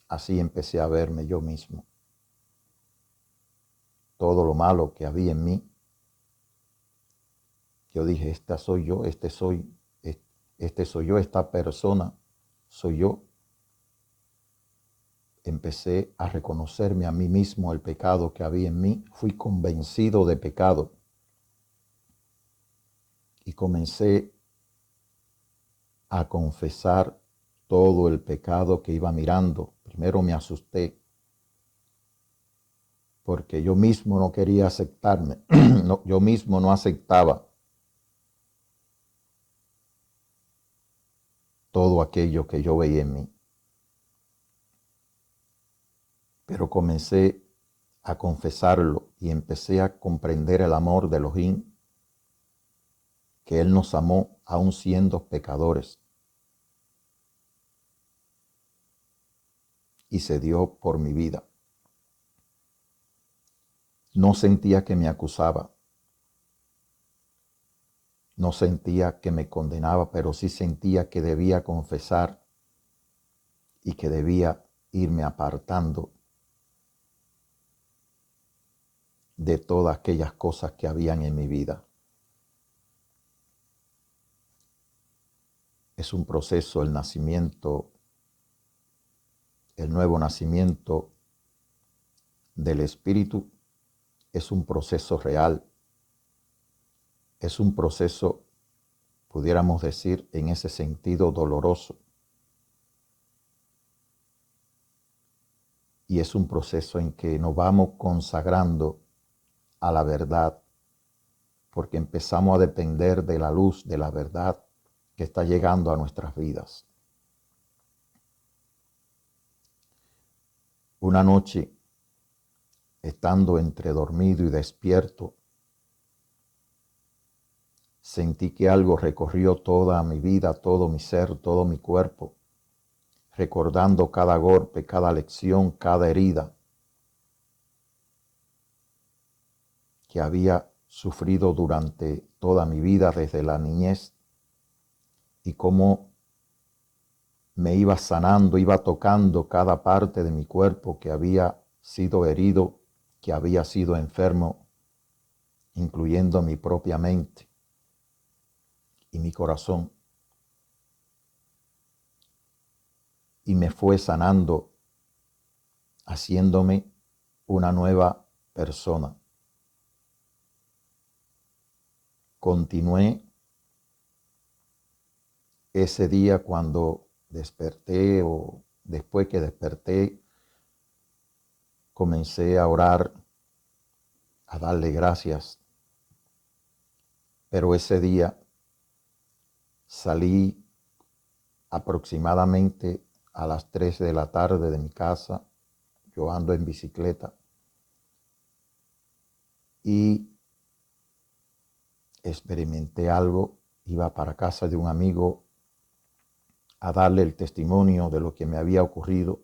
Así empecé a verme yo mismo. Todo lo malo que había en mí, yo dije: esta soy yo, este soy yo, esta persona soy yo. Empecé a reconocerme a mí mismo el pecado que había en mí. Fui convencido de pecado y comencé a confesar todo el pecado que iba mirando. Primero me asusté porque yo mismo no quería aceptarme. No, yo mismo no aceptaba todo aquello que yo veía en mí. Pero comencé a confesarlo y empecé a comprender el amor de Elohim, que Él nos amó aún siendo pecadores, y se dio por mi vida. No sentía que me acusaba, no sentía que me condenaba, pero sí sentía que debía confesar y que debía irme apartando de todas aquellas cosas que habían en mi vida. Es un proceso, el nacimiento el nuevo nacimiento del Espíritu es un proceso real, es un proceso, pudiéramos decir, en ese sentido doloroso. Y es un proceso en que nos vamos consagrando a la verdad, porque empezamos a depender de la luz de la verdad que está llegando a nuestras vidas. Una noche, estando entre dormido y despierto, sentí que algo recorrió toda mi vida, todo mi ser, todo mi cuerpo, recordando cada golpe, cada lección, cada herida que había sufrido durante toda mi vida desde la niñez y cómo me iba sanando, iba tocando cada parte de mi cuerpo que había sido herido, que había sido enfermo, incluyendo mi propia mente y mi corazón. Y me fue sanando, haciéndome una nueva persona. Continué ese día cuando desperté o después que desperté, comencé a orar, a darle gracias. Pero ese día salí aproximadamente a las 3 de la tarde de mi casa. Yo ando en bicicleta y experimenté algo. Iba para casa de un amigo a darle el testimonio de lo que me había ocurrido.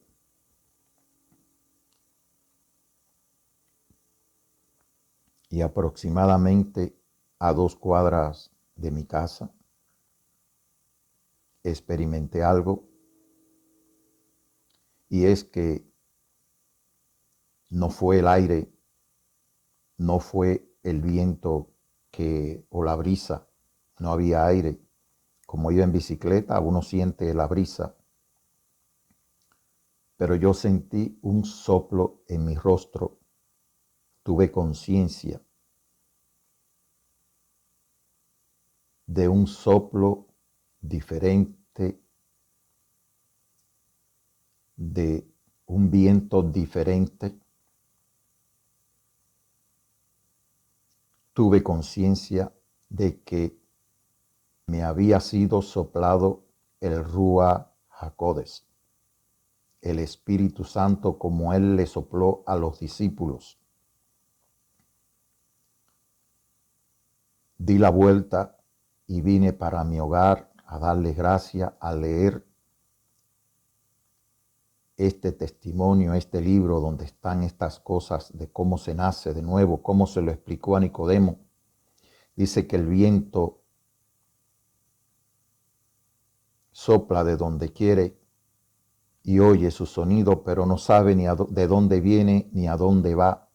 Y aproximadamente a 2 cuadras de mi casa experimenté algo, y es que no fue el aire, no fue el viento o la brisa, no había aire. Como iba en bicicleta, uno siente la brisa, pero yo sentí un soplo en mi rostro, tuve conciencia de un soplo diferente, de un viento diferente. Tuve conciencia de que me había sido soplado el Ruach HaKodesh, el Espíritu Santo, como Él le sopló a los discípulos. Di la vuelta y vine para mi hogar a darle gracias, a leer este testimonio, este libro donde están estas cosas de cómo se nace de nuevo, cómo se lo explicó a Nicodemo. Dice que el viento sopla de donde quiere y oye su sonido, pero no sabe ni de dónde viene ni a dónde va.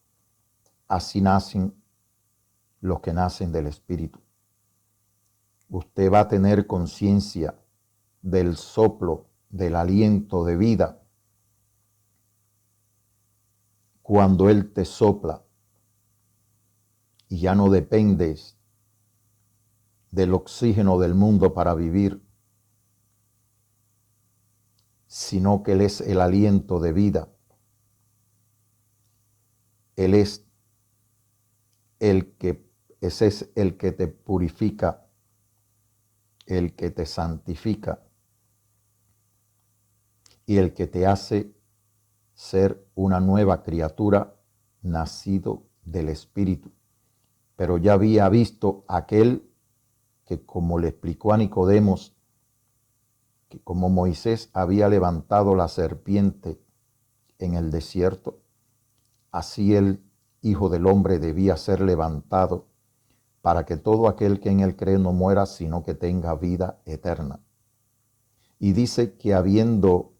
Así nacen los que nacen del Espíritu. Usted va a tener conciencia del soplo, del aliento de vida, cuando Él te sopla y ya no dependes del oxígeno del mundo para vivir, sino que Él es el aliento de vida. Él es ese es el que te purifica, el que te santifica y el que te hace ser una nueva criatura nacido del Espíritu. Pero ya había visto aquel que, como le explicó a Nicodemos, que como Moisés había levantado la serpiente en el desierto, así el Hijo del Hombre debía ser levantado para que todo aquel que en él cree no muera, sino que tenga vida eterna. Y dice que habiendo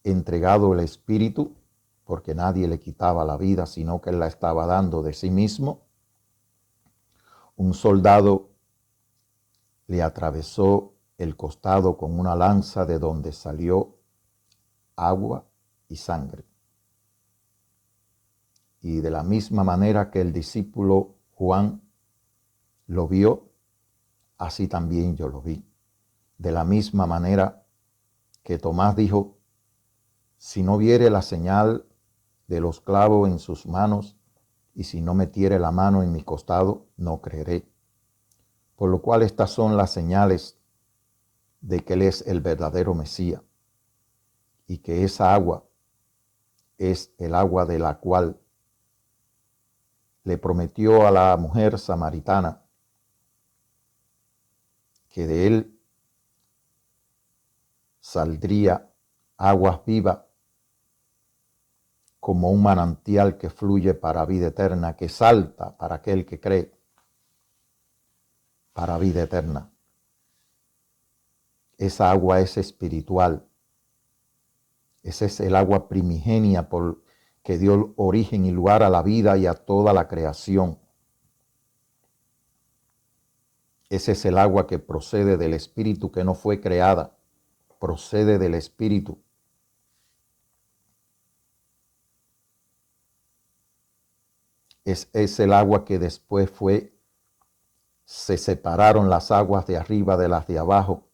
entregado el Espíritu, porque nadie le quitaba la vida, sino que él la estaba dando de sí mismo, un soldado le atravesó el costado con una lanza de donde salió agua y sangre. Y de la misma manera que el discípulo Juan lo vio, así también yo lo vi. De la misma manera que Tomás dijo, si no viere la señal de los clavos en sus manos, y si no metiere la mano en mi costado, no creeré. Por lo cual estas son las señales de que Él es el verdadero Mesías, y que esa agua es el agua de la cual le prometió a la mujer samaritana que de Él saldría aguas vivas como un manantial que fluye para vida eterna, que salta para aquel que cree para vida eterna. Esa agua es espiritual. Ese es el agua primigenia por que dio origen y lugar a la vida y a toda la creación. Ese es el agua que procede del Espíritu, que no fue creada, procede del Espíritu. Es el agua que después se separaron las aguas de arriba de las de abajo.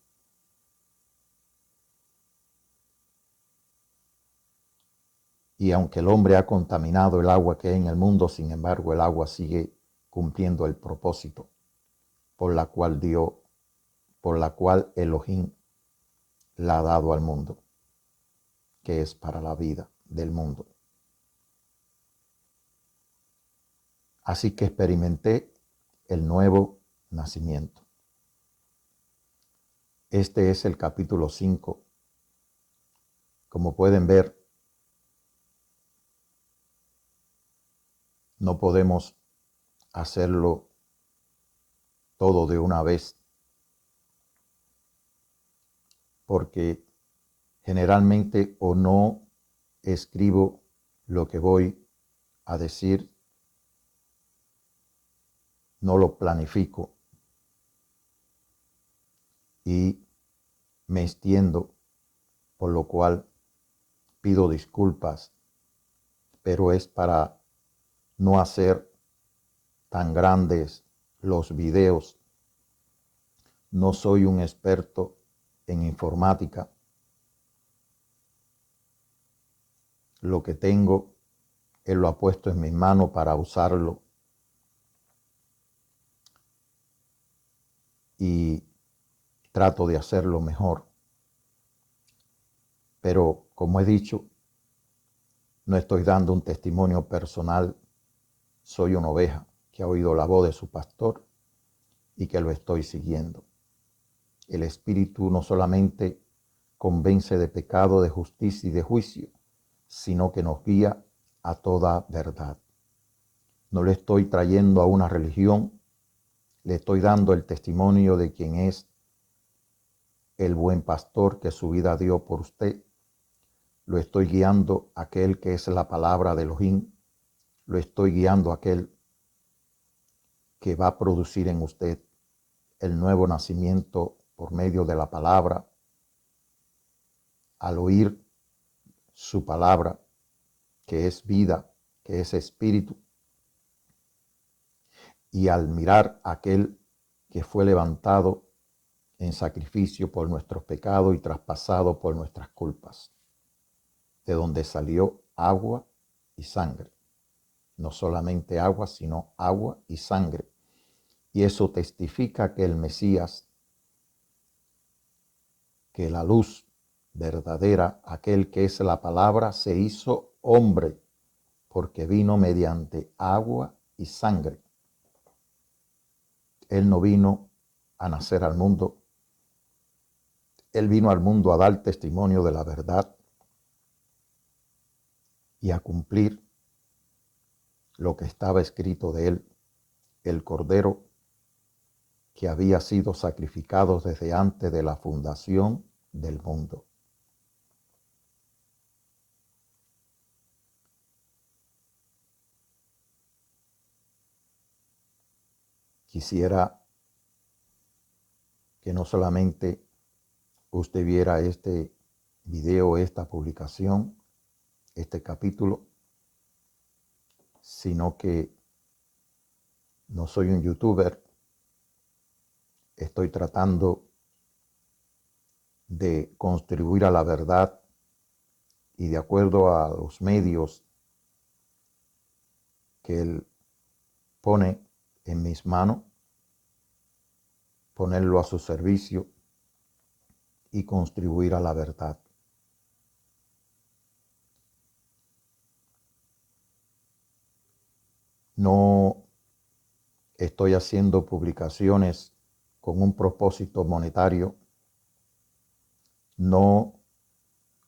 Y aunque el hombre ha contaminado el agua que hay en el mundo, sin embargo el agua sigue cumpliendo el propósito por la cual Elohim la ha dado al mundo, que es para la vida del mundo. Así que experimenté el nuevo nacimiento. Este es el capítulo 5. Como pueden ver, no podemos hacerlo todo de una vez, porque generalmente o no escribo lo que voy a decir, no lo planifico y me extiendo, por lo cual pido disculpas, pero es para no hacer tan grandes los videos. No soy un experto en informática. Lo que tengo, Él lo ha puesto en mis manos para usarlo. Y trato de hacerlo mejor. Pero, como he dicho, no estoy dando un testimonio personal. Soy una oveja que ha oído la voz de su pastor y que lo estoy siguiendo. El Espíritu no solamente convence de pecado, de justicia y de juicio, sino que nos guía a toda verdad. No le estoy trayendo a una religión, le estoy dando el testimonio de quien es el buen pastor que su vida dio por usted. Lo estoy guiando a aquel que es la palabra de Elohim. Lo estoy guiando a aquel que va a producir en usted el nuevo nacimiento por medio de la palabra. Al oír su palabra, que es vida, que es espíritu, y al mirar a aquel que fue levantado en sacrificio por nuestros pecados y traspasado por nuestras culpas, de donde salió agua y sangre. No solamente agua, sino agua y sangre. Y eso testifica que el Mesías, que la luz verdadera, aquel que es la palabra, se hizo hombre, porque vino mediante agua y sangre. Él no vino a nacer al mundo. Él vino al mundo a dar testimonio de la verdad y a cumplir lo que estaba escrito de él, el Cordero que había sido sacrificado desde antes de la fundación del mundo. Quisiera que no solamente usted viera este video, esta publicación, este capítulo, sino que no soy un youtuber. Estoy tratando de contribuir a la verdad y de acuerdo a los medios que Él pone en mis manos, ponerlo a su servicio y contribuir a la verdad. No estoy haciendo publicaciones con un propósito monetario. No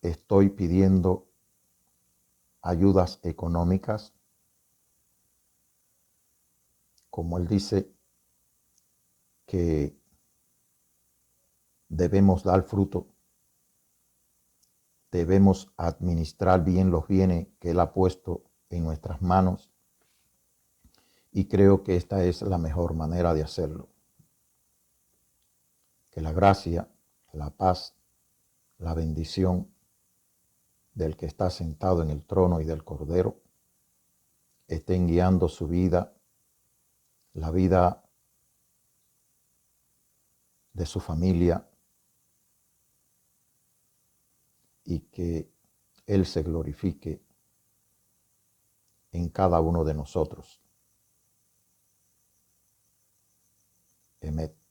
estoy pidiendo ayudas económicas. Como Él dice que debemos dar fruto, debemos administrar bien los bienes que Él ha puesto en nuestras manos, y creo que esta es la mejor manera de hacerlo. Que la gracia, la paz, la bendición del que está sentado en el trono y del Cordero estén guiando su vida, la vida de su familia, y que Él se glorifique en cada uno de nosotros. Amén.